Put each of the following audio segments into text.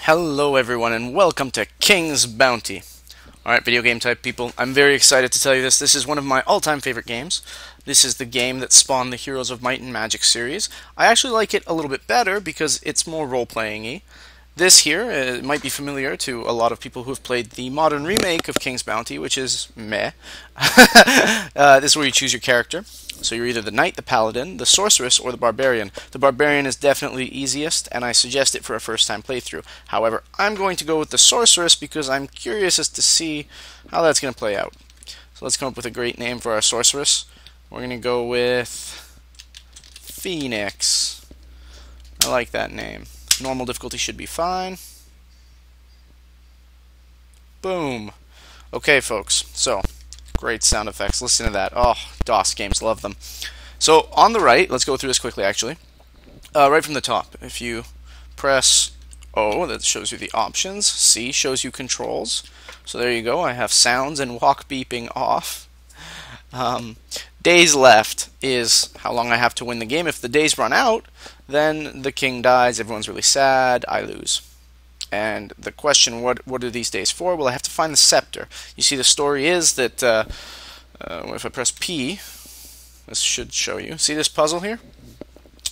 Hello everyone and welcome to King's Bounty. Alright, video game type people, I'm very excited to tell you this. This is one of my all-time favorite games. This is the game that spawned the Heroes of Might and Magic series. I actually like it a little bit better because it's more role-playing-y. This here might be familiar to a lot of people who have played the modern remake of King's Bounty, which is meh. This is where you choose your character. So you're either the knight, the paladin, the sorceress, or the barbarian. The barbarian is definitely easiest, and I suggest it for a first-time playthrough. However, I'm going to go with the sorceress because I'm curious as to see how that's going to play out. So let's come up with a great name for our sorceress. We're going to go with Phoenix. I like that name. Normal difficulty should be fine. Boom. Okay, folks. So, great sound effects. Listen to that. Oh, DOS games, love them. So, on the right, let's go through this quickly, actually. Right from the top, if you press O, that shows you the options. C shows you controls. So there you go. I have sounds and walk beeping off. Days left is how long I have to win the game. If the days run out, then the king dies, everyone's really sad, I lose. And the question, what are these days for? Well, I have to find the scepter. You see, the story is that if I press P, this should show you. See this puzzle here?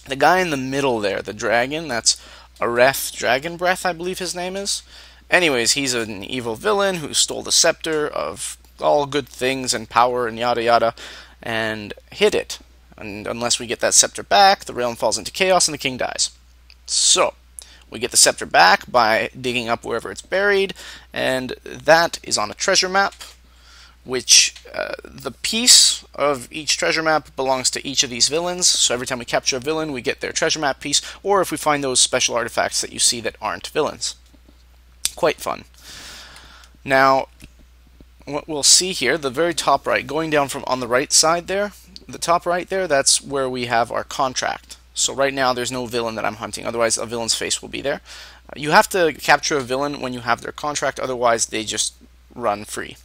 The guy in the middle there, the dragon, that's Areth Dragon Breath, I believe his name is. Anyways, he's an evil villain who stole the scepter of all good things and power and yada yada, and hid it. And unless we get that scepter back, the realm falls into chaos and the king dies. So, we get the scepter back by digging up wherever it's buried, and that is on a treasure map, which the piece of each treasure map belongs to each of these villains. So every time we capture a villain, we get their treasure map piece, or if we find those special artifacts that you see that aren't villains. Quite fun. Now, what we'll see here, the very top right, going down from on the right side there, the top right there, that's where we have our contract. So right now there's no villain that I'm hunting, otherwise a villain's face will be there. You have to capture a villain when you have their contract, otherwise they just run free.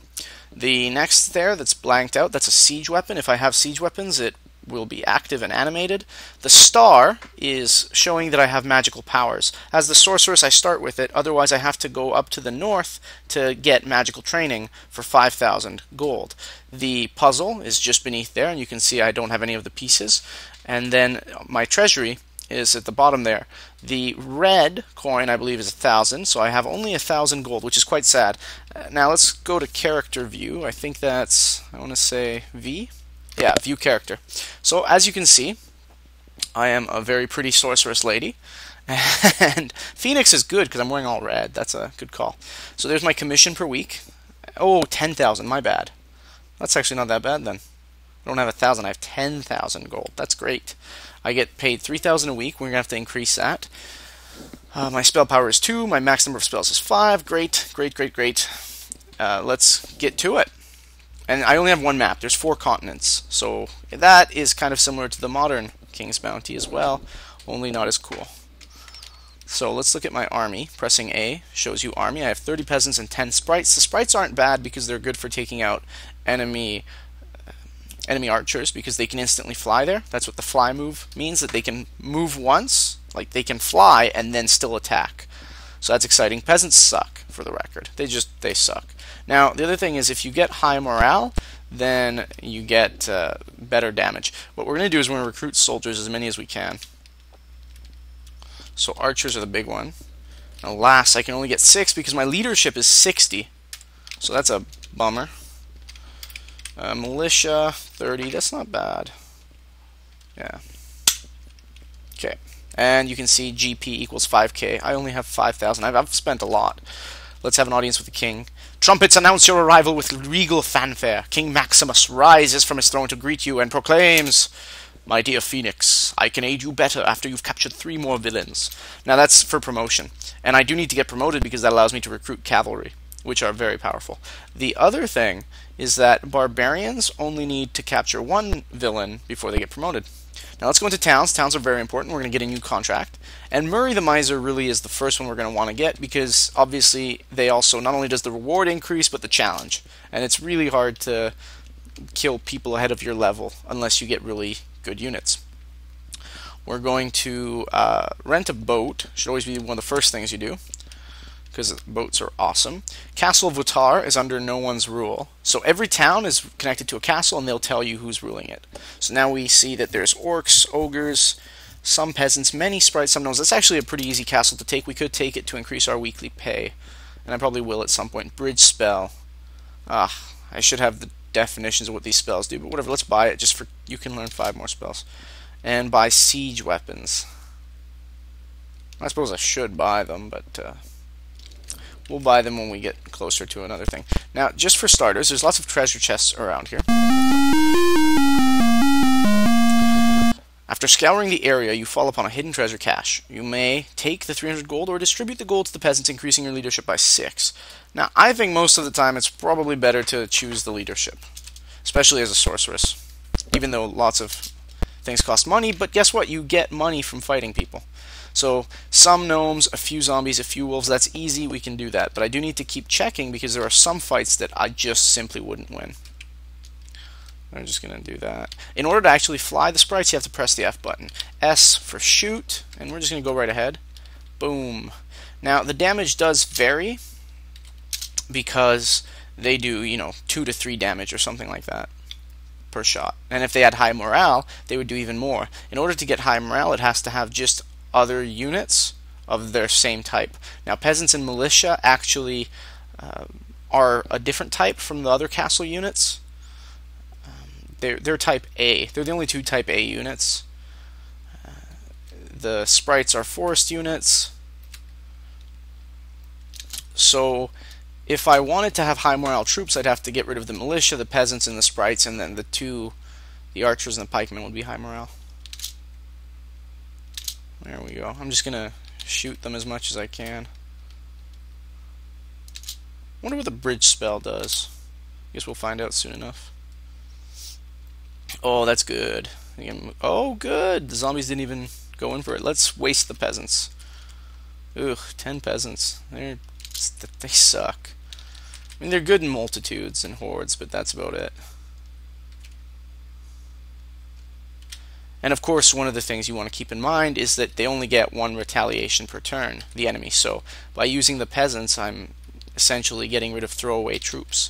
The next there that's blanked out, that's a siege weapon. If I have siege weapons, it will be active and animated. The star is showing that I have magical powers. As the sorceress, I start with it, otherwise I have to go up to the north to get magical training for 5,000 gold. The puzzle is just beneath there, and you can see I don't have any of the pieces. And then my treasury is at the bottom there. The red coin, I believe, is 1,000, so I have only 1,000 gold, which is quite sad. Now let's go to character view. I think that's, I want to say V? Yeah, view character. So as you can see, I am a very pretty sorceress lady. And Phoenix is good because I'm wearing all red. That's a good call. So there's my commission per week. Oh, 10,000, my bad. That's actually not that bad then. I don't have 1,000, I have 10,000 gold. That's great. I get paid 3,000 a week. We're going to have to increase that. My spell power is 2. My max number of spells is 5. Great, great, great, great. Let's get to it. And I only have one map. There's 4 continents. So that is kind of similar to the modern King's Bounty as well, only not as cool. So let's look at my army. Pressing A shows you army. I have 30 peasants and 10 sprites. The sprites aren't bad because they're good for taking out enemy archers because they can instantly fly there. That's what the fly move means, that they can move once, like they can fly and then still attack. So that's exciting. Peasants suck, for the record. They suck. Now, the other thing is if you get high morale, then you get better damage. What we're going to do is we're going to recruit soldiers, as many as we can. So archers are the big one. Alas, I can only get 6 because my leadership is 60. So that's a bummer. Militia, 30. That's not bad. Yeah. Okay. And you can see GP equals 5k. I only have 5,000. I've spent a lot. Let's have an audience with the king. Trumpets announce your arrival with regal fanfare. King Maximus rises from his throne to greet you and proclaims, "My dear Phoenix, I can aid you better after you've captured 3 more villains." Now that's for promotion. And I do need to get promoted because that allows me to recruit cavalry, which are very powerful. The other thing is that barbarians only need to capture 1 villain before they get promoted. Now let's go into towns. Towns are very important. We're going to get a new contract. And Murray the Miser really is the first one we're going to want to get because obviously they also, not only does the reward increase, but the challenge. And it's really hard to kill people ahead of your level unless you get really good units. We're going to rent a boat. Should always be one of the first things you do. because boats are awesome. Castle of Utar is under no one's rule. So every town is connected to a castle, and they'll tell you who's ruling it. So now we see that there's orcs, ogres, some peasants, many sprites, some gnomes. That's actually a pretty easy castle to take. We could take it to increase our weekly pay, and I probably will at some point. Bridge spell. I should have the definitions of what these spells do, but whatever. Let's buy it just for you can learn 5 more spells. And buy siege weapons. I suppose I should buy them, but we'll buy them when we get closer to another thing. Now, just for starters, there's lots of treasure chests around here. After scouring the area, you fall upon a hidden treasure cache. You may take the 300 gold or distribute the gold to the peasants, increasing your leadership by 6. Now, I think most of the time it's probably better to choose the leadership, especially as a sorceress, even though lots of things cost money, but guess what? You get money from fighting people. So, some gnomes, a few zombies, a few wolves, that's easy, we can do that. But I do need to keep checking because there are some fights that I just simply wouldn't win. I'm just going to do that. In order to actually fly the sprites, you have to press the F button. S for shoot, and we're just going to go right ahead. Boom. Now, the damage does vary because they do, 2 to 3 damage or something like that per shot. And if they had high morale, they would do even more. In order to get high morale, it has to have just other units of their same type. Now, peasants and militia actually are a different type from the other castle units. They're type A. They're the only 2 type A units. The sprites are forest units. So, if I wanted to have high morale troops, I'd have to get rid of the militia, the peasants, and the sprites, and then the archers and the pikemen would be high morale. There we go. I'm just gonna shoot them as much as I can. Wonder what the bridge spell does. Guess we'll find out soon enough. Oh, that's good. Oh, good. The zombies didn't even go in for it. Let's waste the peasants. Ugh, 10 peasants. They suck. I mean, they're good in multitudes and hordes, but that's about it. And of course, one of the things you want to keep in mind is that they only get 1 retaliation per turn, the enemy. So by using the peasants, I'm essentially getting rid of throwaway troops.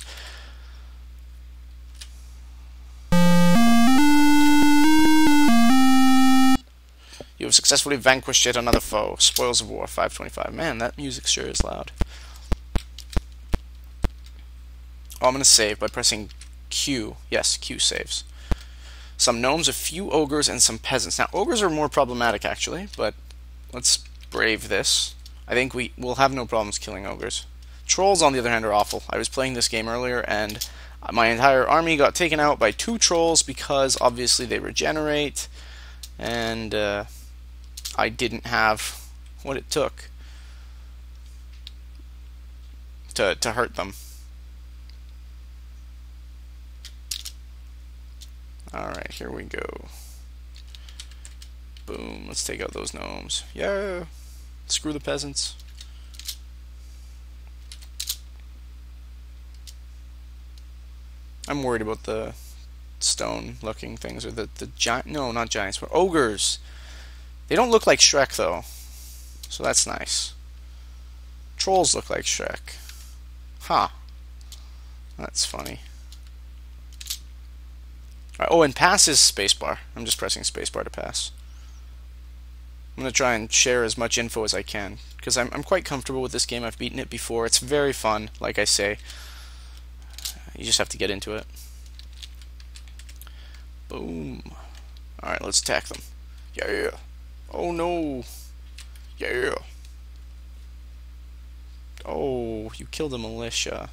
You have successfully vanquished yet another foe. Spoils of War, 525. Man, that music sure is loud. Oh, I'm going to save by pressing Q. Yes, Q saves. Some gnomes, a few ogres, and some peasants. Now, ogres are more problematic, actually, but let's brave this. I think we'll have no problems killing ogres. Trolls, on the other hand, are awful. I was playing this game earlier, and my entire army got taken out by 2 trolls because, obviously, they regenerate, and I didn't have what it took to hurt them. Alright, here we go. Boom, let's take out those gnomes. Yeah! Screw the peasants. I'm worried about the stone-looking things, or the giant... No, not giants, but ogres! They don't look like Shrek, though. So that's nice. Trolls look like Shrek. Huh. That's funny. Right, oh, and pass is spacebar. I'm just pressing spacebar to pass. I'm going to try and share as much info as I can, because I'm quite comfortable with this game. I've beaten it before. It's very fun, like I say. You just have to get into it. Boom. Alright, let's attack them. Yeah. Oh, no. Yeah. Oh, you killed a militia.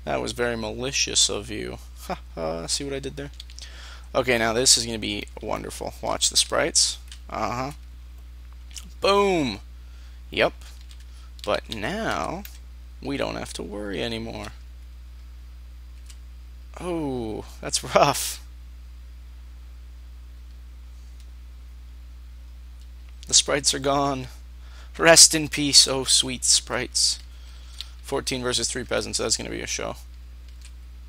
That was very malicious of you. Ha, see what I did there? Okay, now this is going to be wonderful. Watch the sprites. Boom! Yep. But now, we don't have to worry anymore. Oh, that's rough. The sprites are gone. Rest in peace, oh sweet sprites. 14 versus 3 peasants, that's going to be a show.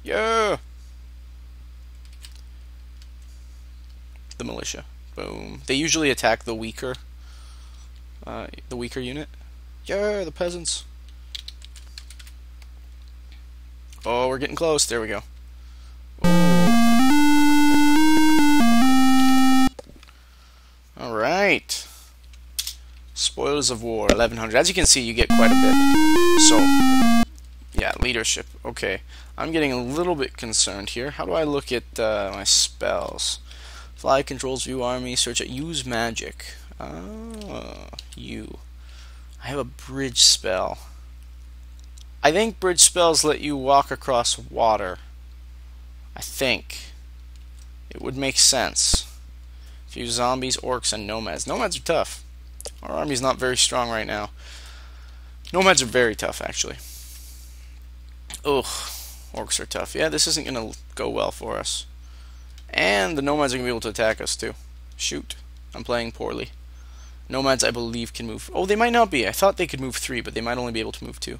Yeah! The militia. Boom. They usually attack the weaker unit. Yeah, the peasants. Oh, we're getting close. There we go. All right. Spoils of war, 1100. As you can see, you get quite a bit. So, yeah, leadership. Okay. I'm getting a little bit concerned here. How do I look at my spells? Fly, controls, view army, search it, use magic. I have a bridge spell. I think bridge spells let you walk across water. I think. It would make sense. If you use zombies, orcs, and nomads. Nomads are tough. Our army's not very strong right now. Nomads are very tough, actually. Ugh. Orcs are tough. Yeah, this isn't going to go well for us. And the nomads are going to be able to attack us, too. Shoot. I'm playing poorly. Nomads, I believe, can move... Oh, they might not be. I thought they could move 3, but they might only be able to move 2.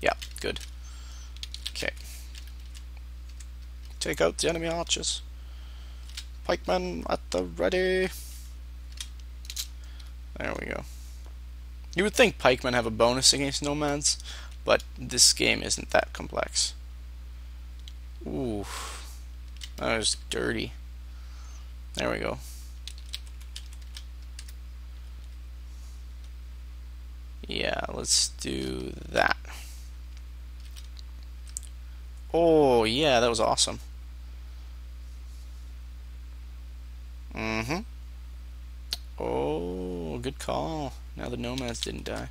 Yeah, good. Okay. Take out the enemy archers. Pikemen at the ready. There we go. You would think pikemen have a bonus against nomads, but this game isn't that complex. Ooh. That was dirty. There we go. Yeah, let's do that. Oh, yeah, that was awesome. Oh, good call. Now the nomads didn't die.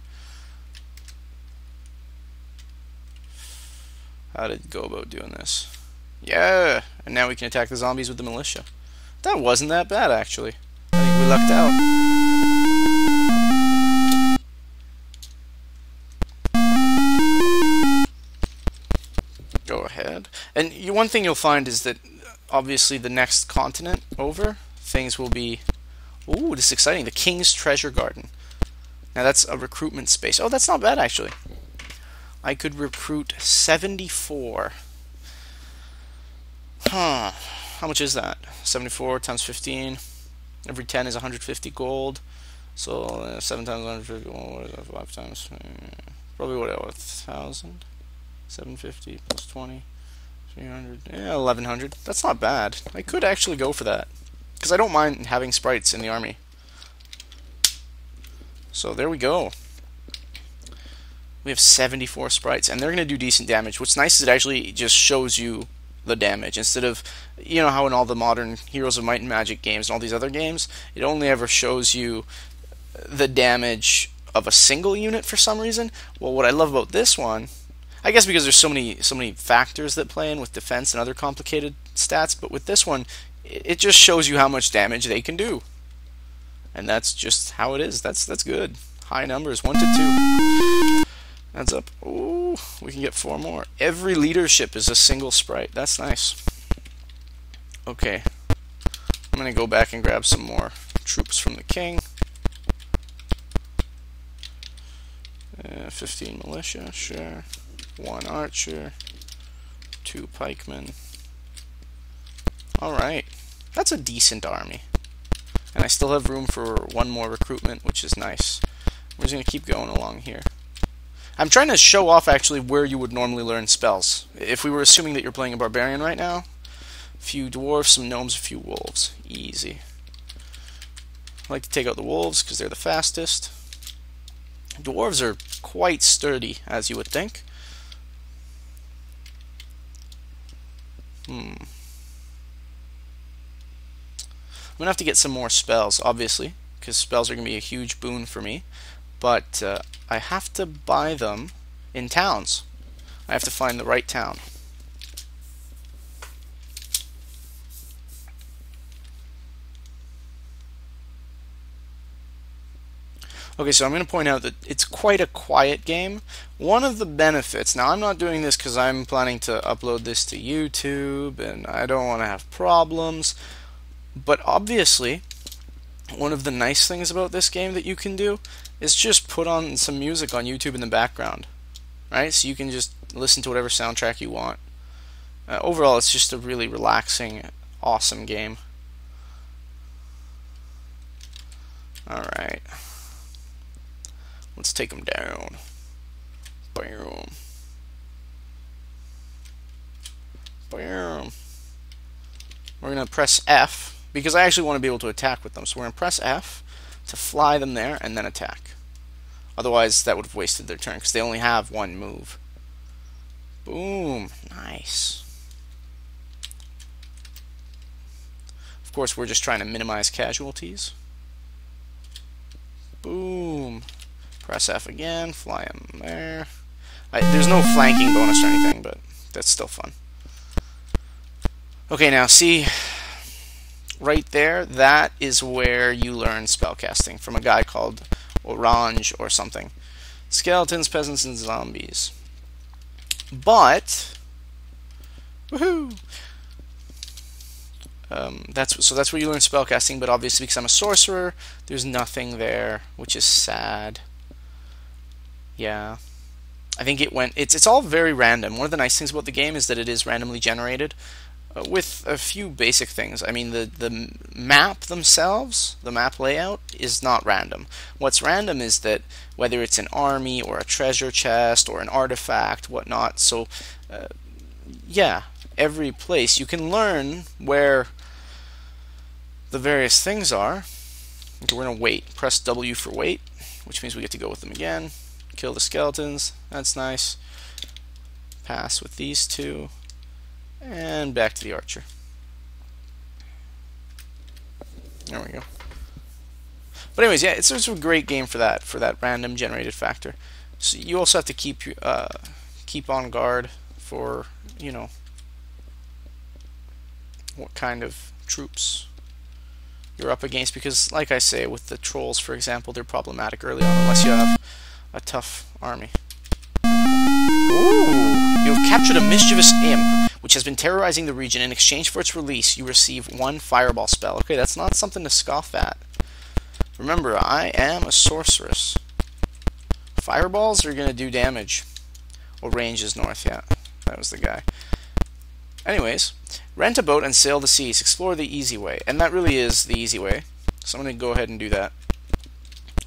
How did it go about doing this? Yeah! And now we can attack the zombies with the militia. That wasn't that bad, actually. I think we lucked out. Go ahead. And one thing you'll find is that, obviously, the next continent over, things will be... Ooh, this is exciting. The King's Treasure Garden. Now, that's a recruitment space. Oh, that's not bad, actually. I could recruit 74. Huh. How much is that? 74 times 15. Every 10 is 150 gold. So, 7 times 150. What is that? 5 times. Probably what? 1,000? 750 plus 20. 300. Yeah, 1,100. That's not bad. I could actually go for that. Because I don't mind having sprites in the army. So, there we go. We have 74 sprites, and they're going to do decent damage. What's nice is it actually just shows you the damage, instead of, you know how in all the modern Heroes of Might and Magic games and all these other games, it only ever shows you the damage of a single unit for some reason. Well, what I love about this one, I guess because there's so many factors that play in with defense and other complicated stats, but with this one, it just shows you how much damage they can do. And that's just how it is. That's good. High numbers, 1 to 2. Adds up. Ooh, we can get 4 more. Every leadership is a single sprite. That's nice. Okay. I'm going to go back and grab some more troops from the king. 15 militia, sure. 1 archer. 2 pikemen. Alright. That's a decent army. And I still have room for 1 more recruitment, which is nice. We're just going to keep going along here. I'm trying to show off actually where you would normally learn spells. If we were assuming that you're playing a barbarian right now, a few dwarves, some gnomes, a few wolves. Easy. I like to take out the wolves because they're the fastest. Dwarves are quite sturdy, as you would think. I'm going to have to get some more spells, obviously, because spells are going to be a huge boon for me. But I have to buy them in towns. I have to find the right town. Okay, so I'm going to point out that it's quite a quiet game. One of the benefits, now I'm not doing this because I'm planning to upload this to YouTube and I don't want to have problems, but obviously one of the nice things about this game that you can do is just put on some music on YouTube in the background, right? So you can just listen to whatever soundtrack you want. Overall, it's just a really relaxing, awesome game. Alright. Let's take them down. Boom. Boom. We're going to press F, because I actually want to be able to attack with them. So we're going to press F to fly them there and then attack. Otherwise, that would have wasted their turn, because they only have one move. Boom. Nice. Of course, we're just trying to minimize casualties. Boom. Press F again, fly them there. There's no flanking bonus or anything, but that's still fun. Okay, now see, right there, that is where you learn spellcasting from a guy called Orange or something. Skeletons, peasants, and zombies. But, woohoo! That's where you learn spellcasting, but obviously because I'm a sorcerer, there's nothing there, which is sad. Yeah. I think it's all very random. One of the nice things about the game is that it is randomly generated, with a few basic things. I mean, the map themselves, the map layout, is not random. What's random is that whether it's an army or a treasure chest or an artifact, whatnot. So, yeah, every place you can learn where the various things are. Okay, we're going to wait. Press W for wait, which means we get to go with them again. Kill the skeletons. That's nice. Pass with these two. And back to the archer. There we go. But anyways, yeah, it's a great game for that random generated factor. So you also have to keep on guard for, you know, what kind of troops you're up against, because like I say, with the trolls, for example, they're problematic early on unless you have a tough army. Ooh! You have captured a mischievous imp, which has been terrorizing the region. In exchange for its release, you receive 1 fireball spell. Okay, that's not something to scoff at. Remember, I am a sorceress. Fireballs are going to do damage. Oh, range is north, yeah. That was the guy. Anyways, rent a boat and sail the seas. Explore the easy way. And that really is the easy way. So I'm going to go ahead and do that.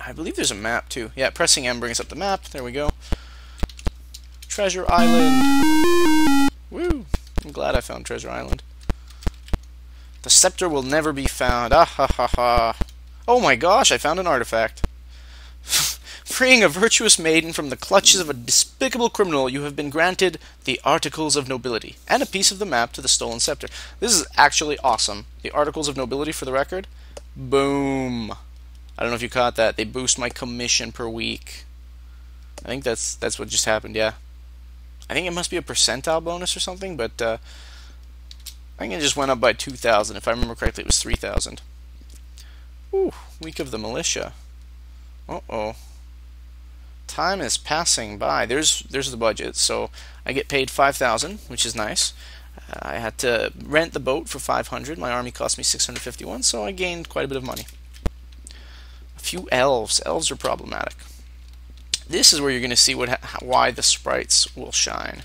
I believe there's a map, too. Yeah, pressing M brings up the map. There we go. Treasure Island. Woo! I'm glad I found Treasure Island. The scepter will never be found. Ah ha ha ha. Oh my gosh, I found an artifact. Freeing a virtuous maiden from the clutches of a despicable criminal, you have been granted the Articles of Nobility and a piece of the map to the stolen scepter. This is actually awesome. The Articles of Nobility, for the record. Boom. I don't know if you caught that. They boost my commission per week. I think that's what just happened, yeah. I think it must be a percentile bonus or something, but I think it just went up by 2,000. If I remember correctly, it was 3,000. Ooh, week of the militia. Uh-oh. Time is passing by. There's the budget. So I get paid 5,000, which is nice. I had to rent the boat for 500. My army cost me 651, so I gained quite a bit of money. A few elves. Elves are problematic. This is where you're going to see why the sprites will shine.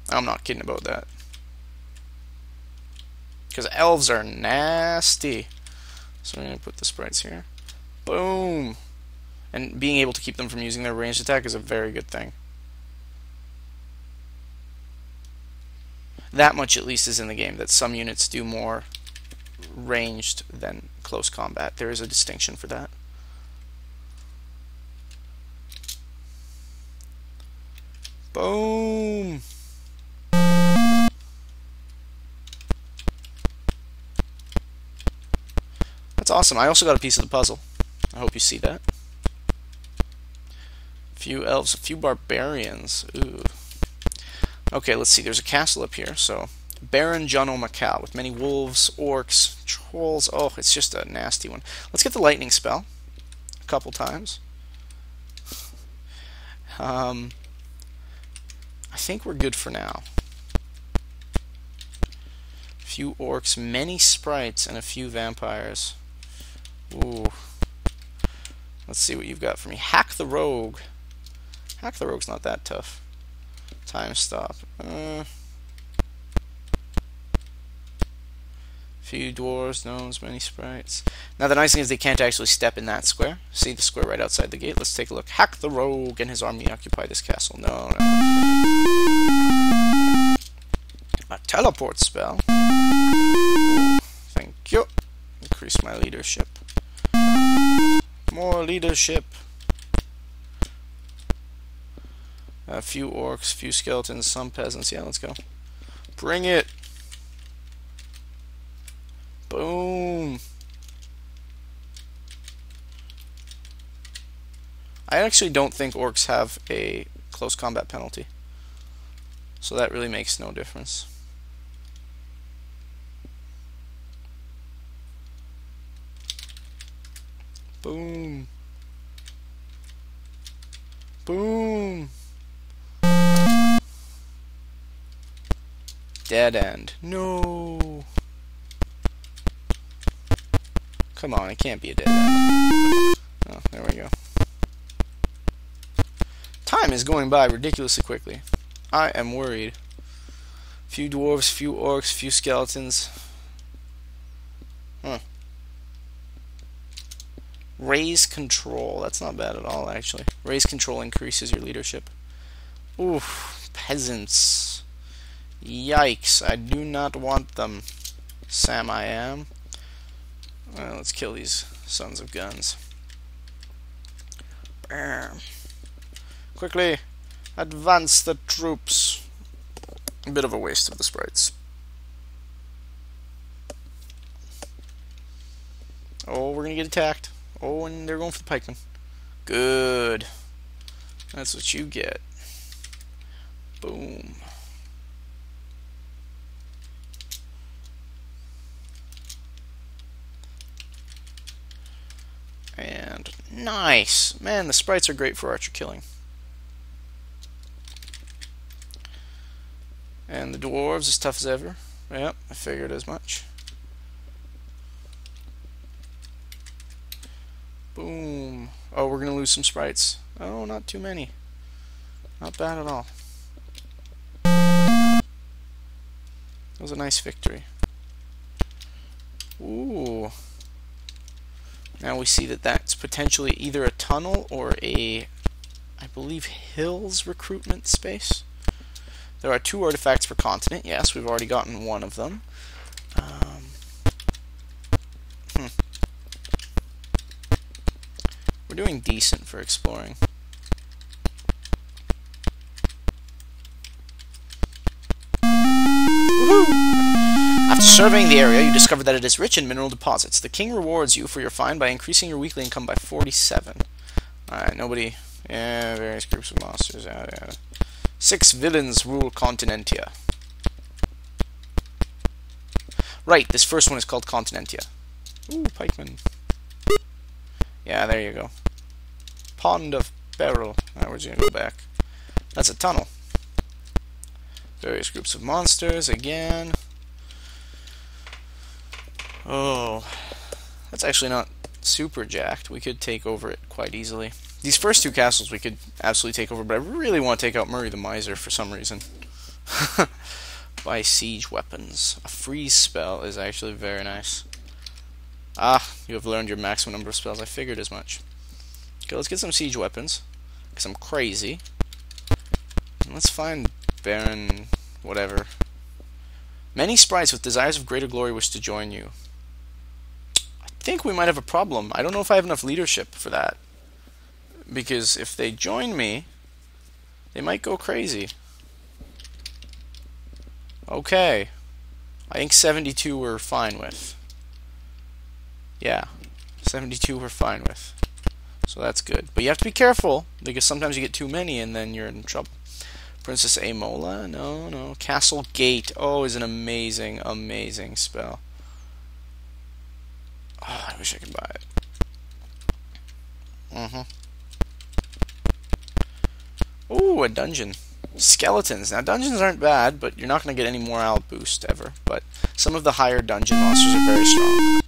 I'm not kidding about that. Because elves are nasty. So I'm going to put the sprites here. Boom! And being able to keep them from using their ranged attack is a very good thing. That much at least is in the game, that some units do more ranged than close combat. There is a distinction for that. Boom! That's awesome. I also got a piece of the puzzle. I hope you see that. A few elves, a few barbarians. Ooh. Okay, let's see. There's a castle up here. So, Baron Jono Macau with many wolves, orcs, trolls. Oh, it's just a nasty one. Let's get the lightning spell a couple times. I think we're good for now. A few orcs, many sprites, and a few vampires. Ooh. Let's see what you've got for me. Hack the Rogue. Hack the Rogue's not that tough. Time stop. Few dwarves, gnomes, many sprites. Now the nice thing is they can't actually step in that square. See the square right outside the gate? Let's take a look. Hack the Rogue and his army occupy this castle. No, no. Teleport spell. Thank you. Increase my leadership. More leadership. A few orcs, few skeletons, some peasants. Yeah, let's go. Bring it. Boom. I actually don't think orcs have a close combat penalty, so that really makes no difference. Boom. Boom. Dead end. No. Come on, it can't be a dead end. Oh, there we go. Time is going by ridiculously quickly. I am worried. Few dwarves, few orcs, few skeletons. Huh. Raise control. That's not bad at all, actually. Raise control increases your leadership. Oof. Peasants. Yikes. I do not want them. Sam, I am. Well, let's kill these sons of guns. Bam. Quickly, advance the troops. A bit of a waste of the sprites. Oh, we're gonna get attacked. Oh, and they're going for the pikemen. Good. That's what you get. Boom. And nice. Man, the sprites are great for archer killing. And the dwarves as tough as ever. Yep, I figured as much. Boom. Oh, we're gonna lose some sprites. Oh, not too many. Not bad at all. That was a nice victory. Ooh. Now we see that that's potentially either a tunnel or a, I believe, hills recruitment space. There are 2 artifacts per continent. Yes, we've already gotten one of them. We're doing decent for exploring. Woohoo! After surveying the area, you discover that it is rich in mineral deposits. The king rewards you for your find by increasing your weekly income by 47. Alright, nobody... Yeah, various groups of monsters. Yeah. 6 villains rule Continentia. Right, this first one is called Continentia. Ooh, pikemen. Yeah, there you go. Pond of Peril. Now we're going to go back. That's a tunnel. Various groups of monsters, again. Oh, that's actually not super jacked. We could take over it quite easily. These first 2 castles we could absolutely take over, but I really want to take out Murray the Miser for some reason. Buy siege weapons. A freeze spell is actually very nice. Ah, you have learned your maximum number of spells. I figured as much. Okay, let's get some siege weapons, because I'm crazy. And let's find Baron whatever. Many sprites with desires of greater glory wish to join you. I think we might have a problem. I don't know if I have enough leadership for that. Because if they join me, they might go crazy. Okay. I think 72 we're fine with. Yeah. 72 we're fine with. So that's good. But you have to be careful, because sometimes you get too many and then you're in trouble. Princess Amola? No. Castle Gate. Oh, is an amazing, amazing spell. Oh, I wish I could buy it. Ooh, a dungeon. Skeletons. Now, dungeons aren't bad, but you're not going to get any morale boost ever. But some of the higher dungeon monsters are very strong.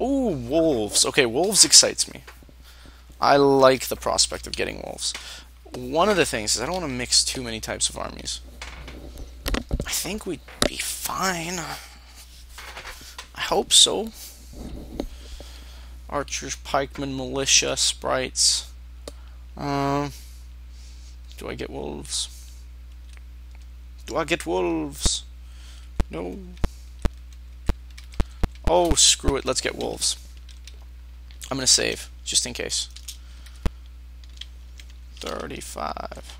Ooh, wolves. Okay, wolves excites me. I like the prospect of getting wolves. One of the things is I don't want to mix too many types of armies. I think we'd be fine. I hope so. Archers, pikemen, militia, sprites. Do I get wolves? Do I get wolves? No. Oh, screw it. Let's get wolves. I'm going to save, just in case. 35.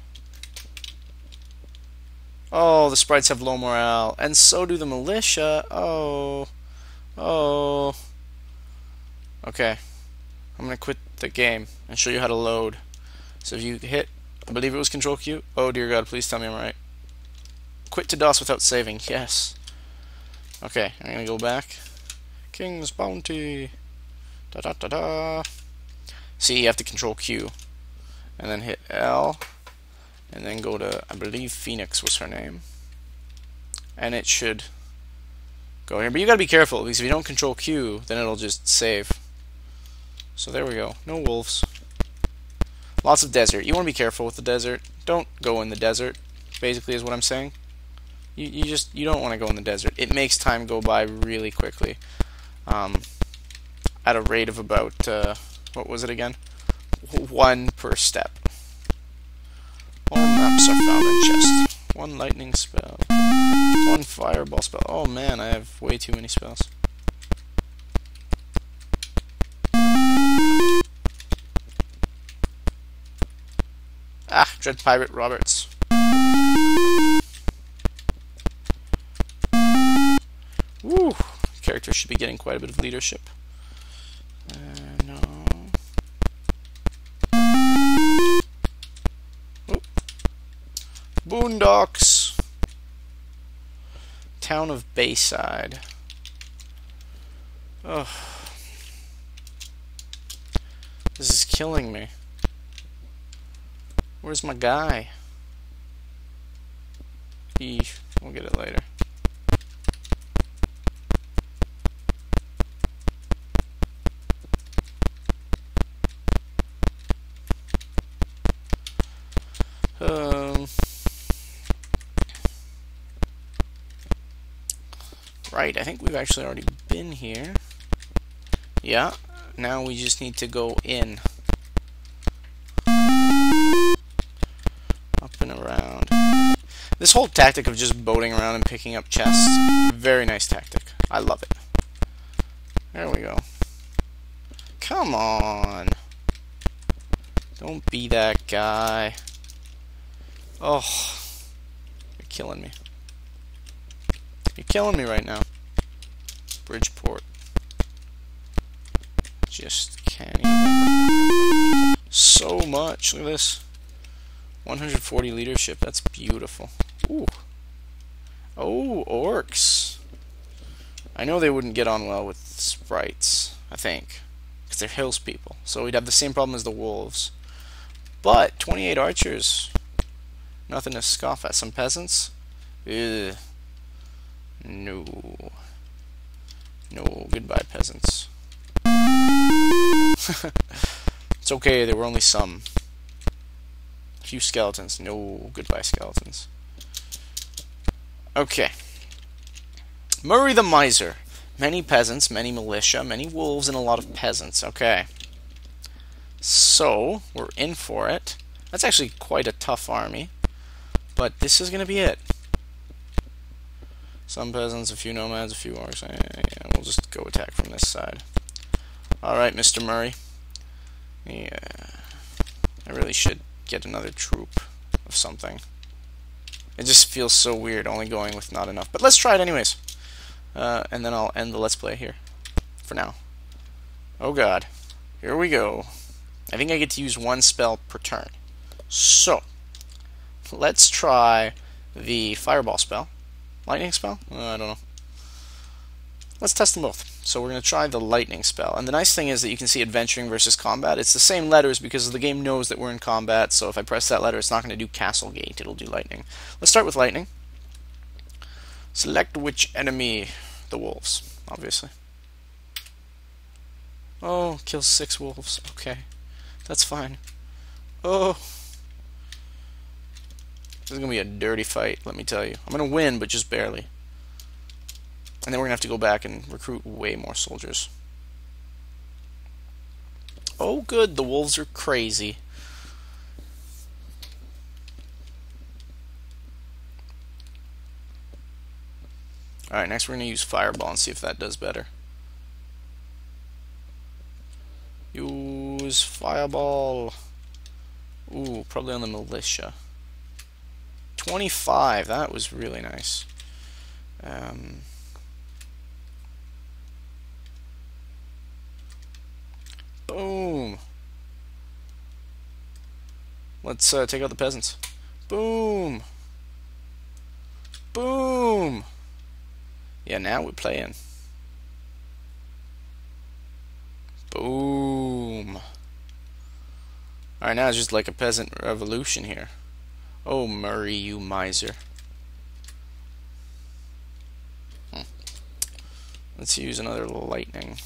Oh, the sprites have low morale. And so do the militia. Oh. Oh. Okay. I'm going to quit the game and show you how to load. So if you hit, I believe it was Control Q. Oh dear God, please tell me I'm right. Quit to DOS without saving. Yes. Okay, I'm going to go back. King's Bounty. Da da da da. See, you have to Control Q. And then hit L. And then go to, I believe Phoenix was her name. And it should go here. But you gotta be careful, because if you don't Control Q, then it'll just save. So there we go. No wolves. Lots of desert. You want to be careful with the desert. Don't go in the desert, basically is what I'm saying. You don't want to go in the desert. It makes time go by really quickly. At a rate of about, what was it again? 1 per step. All maps are found in chest. 1 lightning spell. 1 fireball spell. Oh man, I have way too many spells. Ah, Dread Pirate Roberts. Woo! Character should be getting quite a bit of leadership. No. Oop. Boondocks. Town of Bayside. Oh. This is killing me. Where's my guy? We'll get it later. Right, I think we've actually already been here. Yeah, now we just need to go in. Up and around. This whole tactic of just boating around and picking up chests, very nice tactic. I love it. There we go. Come on. Don't be that guy. Oh, you're killing me. You're killing me right now. Bridgeport. Just can't even. So much. Look at this. 140 leadership. That's beautiful. Ooh. Oh, orcs. I know they wouldn't get on well with sprites, I think. Because they're hills people. So we'd have the same problem as the wolves. But 28 archers. Nothing to scoff at. Some peasants. Ugh. No. No, goodbye, peasants. It's okay, there were only some. A few skeletons. No, goodbye, skeletons. Okay. Murray the Miser. Many peasants, many militia, many wolves, and a lot of peasants. Okay. So, we're in for it. That's actually quite a tough army. But this is going to be it. Some peasants, a few nomads, a few orcs. Yeah, we'll just go attack from this side. Alright, Mr. Murray. Yeah. I really should get another troop of something. It just feels so weird only going with not enough. But let's try it anyways. And then I'll end the Let's Play here. For now. Oh god. Here we go. I think I get to use 1 spell per turn. So. Let's try the Fireball spell. Lightning spell? I don't know. Let's test them both. So we're going to try the lightning spell. And the nice thing is that you can see adventuring versus combat. It's the same letters because the game knows that we're in combat. So if I press that letter, it's not going to do Castle Gate. It'll do lightning. Let's start with lightning. Select which enemy. The wolves, obviously. Oh, kills 6 wolves. Okay. That's fine. Oh. This is going to be a dirty fight, let me tell you. I'm going to win, but just barely. And then we're going to have to go back and recruit way more soldiers. Oh, good. The wolves are crazy. Alright, next we're going to use Fireball and see if that does better. Use Fireball. Ooh, probably on the militia. 25, that was really nice. Boom. Let's take out the peasants. Boom. Boom. Yeah, now we're playing. Boom. Alright, now it's just like a peasant revolution here. Oh, Murray, you miser. Let's use another lightning.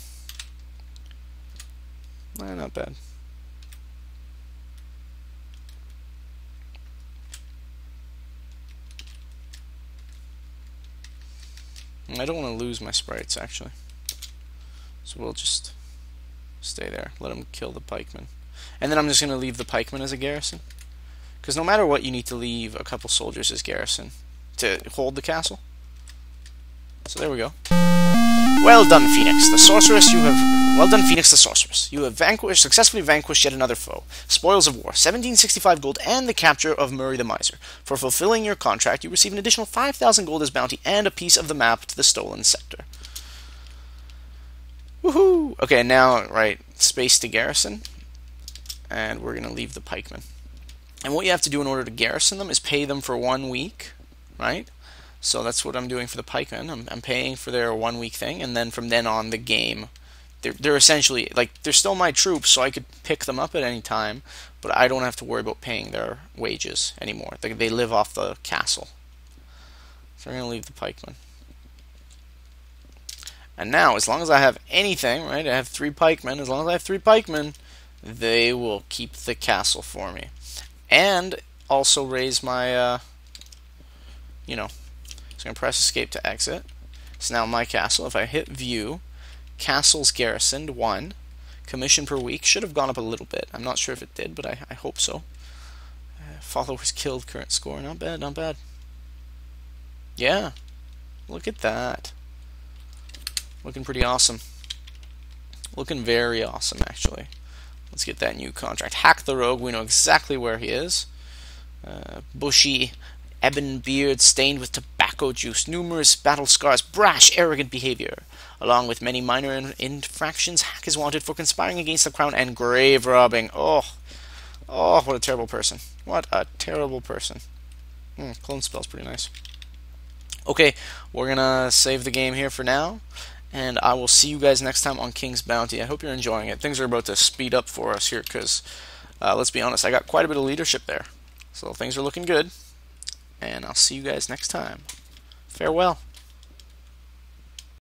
Not bad. I don't want to lose my sprites, actually. So we'll just stay there. Let him kill the pikemen. And then I'm just going to leave the pikemen as a garrison. Because no matter what, you need to leave a couple soldiers as garrison to hold the castle. So there we go. Well done, Phoenix, the sorceress. Well done, Phoenix, the sorceress. You have successfully vanquished yet another foe. Spoils of war, 1765 gold, and the capture of Murray the Miser. For fulfilling your contract, you receive an additional 5,000 gold as bounty and a piece of the map to the stolen sector. Woohoo! Okay, now, right, space to garrison. And we're going to leave the pikemen. And what you have to do in order to garrison them is pay them for 1 week, right? So that's what I'm doing for the pikemen. I'm paying for their 1 week thing, and then from then on the game, they're essentially, like, they're still my troops, so I could pick them up at any time, but I don't have to worry about paying their wages anymore. They live off the castle. So we're going to leave the pikemen. And now, as long as I have anything, right, I have 3 pikemen, as long as I have 3 pikemen, they will keep the castle for me. And also raise my, you know, so I'm going to press escape to exit. So now my castle, if I hit view, castles garrisoned 1, commission per week, should have gone up a little bit. I'm not sure if it did, but I hope so. Followers killed, current score, not bad, not bad. Yeah, look at that. Looking pretty awesome. Looking very awesome, actually. Let's get that new contract. Hack the Rogue, we know exactly where he is. Bushy, ebon beard stained with tobacco juice, numerous battle scars, brash, arrogant behavior. Along with many minor infractions, Hack is wanted for conspiring against the crown and grave robbing. Oh, what a terrible person. What a terrible person. Clone spell's pretty nice. Okay, we're gonna save the game here for now. And I will see you guys next time on King's Bounty. I hope you're enjoying it. Things are about to speed up for us here because, let's be honest, I got quite a bit of leadership there. So things are looking good. And I'll see you guys next time. Farewell.